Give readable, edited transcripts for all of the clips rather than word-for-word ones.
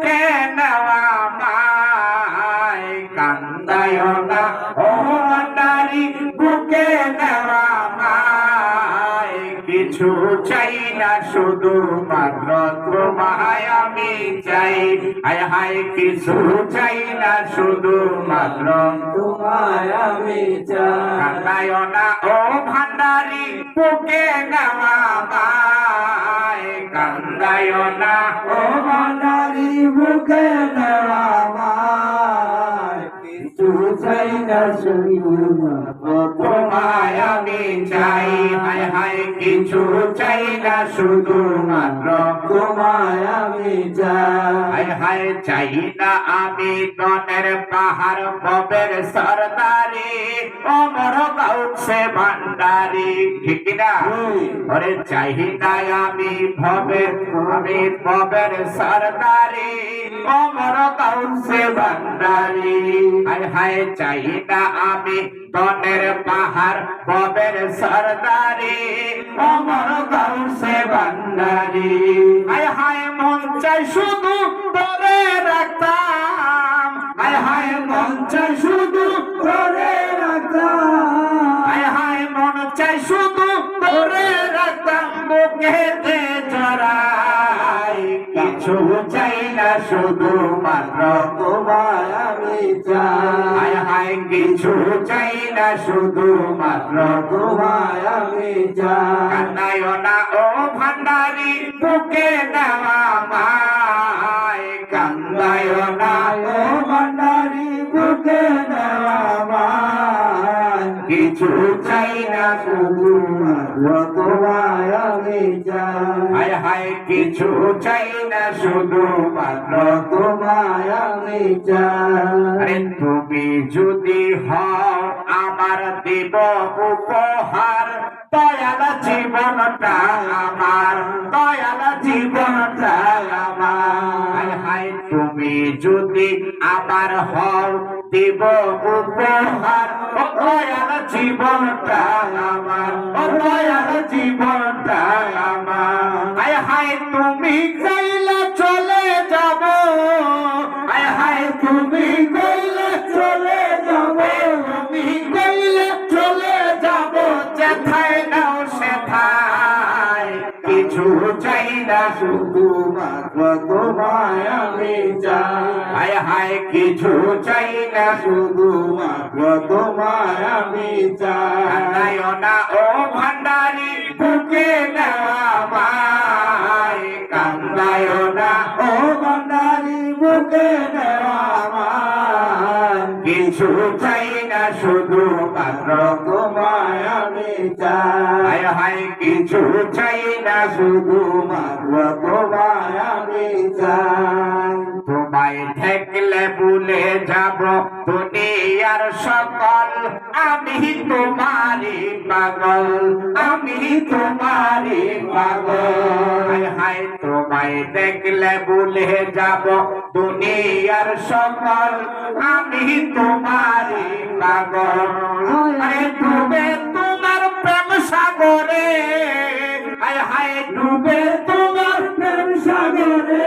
বুকে নেওয়া মায় কান্দায় না ও ভান্ডারি বুকে নেওয়া মায় কিছু চাই না শুধু মাত্র তোমায় আমি চাই হায় হায় কিছু চাই না শুধু মাত্র তোমায় আমি চাই কান্দায় না ও ভান্ডারি বুকে নেওয়া মায় কান্দায় না ও ভান্ডারি বুকে নেওয়া মায় কিছু চাই না শুধু তোমায় আমি চাই হায় হায় কিছু চাই না শুধু মাত্র তোমায় আমি চাই হায় হায় চাই না আমি দনের পাহাড় ববের সরদারি অমর গাউছে ভান্ডারি ঠিক না ওরে চাই না আমি ববের সরদারি অমর গাউছে ভান্ডারি হায় হায় চাই না আমি দনের পাহাড় ববের সরদারি অমর গাউছে ভান্ডারি হায় হায় মন চাই শুধু তোরে রাখতাম হায় হায় মন চাই শুধু তোরে রাখতাম হায় হায় মন চাই শুধু তোরে রাখতাম বুকেতে জড়াই কিছু চাই না শুধু মাত্র তোমায় আমি চাই হায় হায় কিছু চাই না শুধু মাত্র তোমায় আমি চাই কান্দায় না ও ভান্ডারি বুকে নেওয়া মায় কান্দায় না ও ভান্ডারি বুকে নেওয়া মায় কিছু চাই না শুধু তোমায় আমি চাই হায় হায় কিছু চাই না শুধু মাত্র তোমায় আমি চাই আরে তুমি যদি হও আমার দেব উপহার দয়াল জীবনটা আমার দয়াল জীবনটা আমার হায় হায় তুমি যদি আমার হও দেব উপহার ও দয়াল জীবনটা আমার ও দয়াল জীবনটা আমার হায় হায় তুমি চাইলে চলে যাব হায় হায় তুমি কইলে চলে যাব তুমি কইলে চলে যাব যেথায় নাও সেথায় কিছু চাই না শুধু মাত্র তোমায় আমি চাই হায় হায় কিছু চাই না শুধু মাত্র তোমায় আমি চাই কান্দায় না ও ভান্ডারি বুকে নেওয়া মায় কান্দায় না ও ভান্ডারি বুকে নেওয়া মায় কিছু চাই না শুধু মাত্র তোমায় আমি চাই হায় হায় কিছু চাই না শুধু মাত্র তোমায় আমি চাই তোমায় দেখলে ভুলে যাব দুনিয়ার সকল আমি তোমারি পাগল আমি তোমারি পাগল হায় হায় তোমায় দেখলে ভুলে যাব দুনিয়ার সকল আমি তোমারি পাগল আরে ডুবে তোমার প্রেম সাগরে হায় হায় ডুবে তোমার প্রেম সাগরে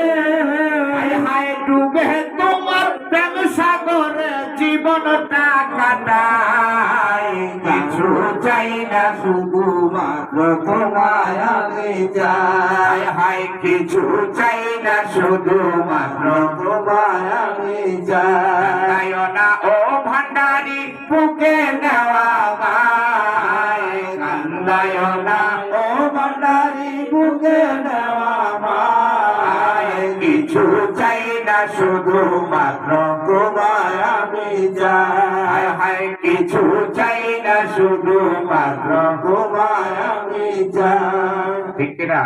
হায় হায় ডুবে তোমার প্রেম সাগরে জীবনটা কাটাই কিছু চাই না শুধু মাত্র তোমায় আমি চাই হায় হায় কিছু চাই না শুধু মাত্র তোমায় আমি চাই কান্দায় না ও ভান্ডারি বুকে নেওয়া মায় কান্দায় না ও ভান্ডারি বুকে নেওয়া মায় কিছু চাই না শুধু মাত্র তোমায় আমি চাই হায় হায় কিছু চাই না শুধু মাত্র তোমায় আমি চাই ঠিক না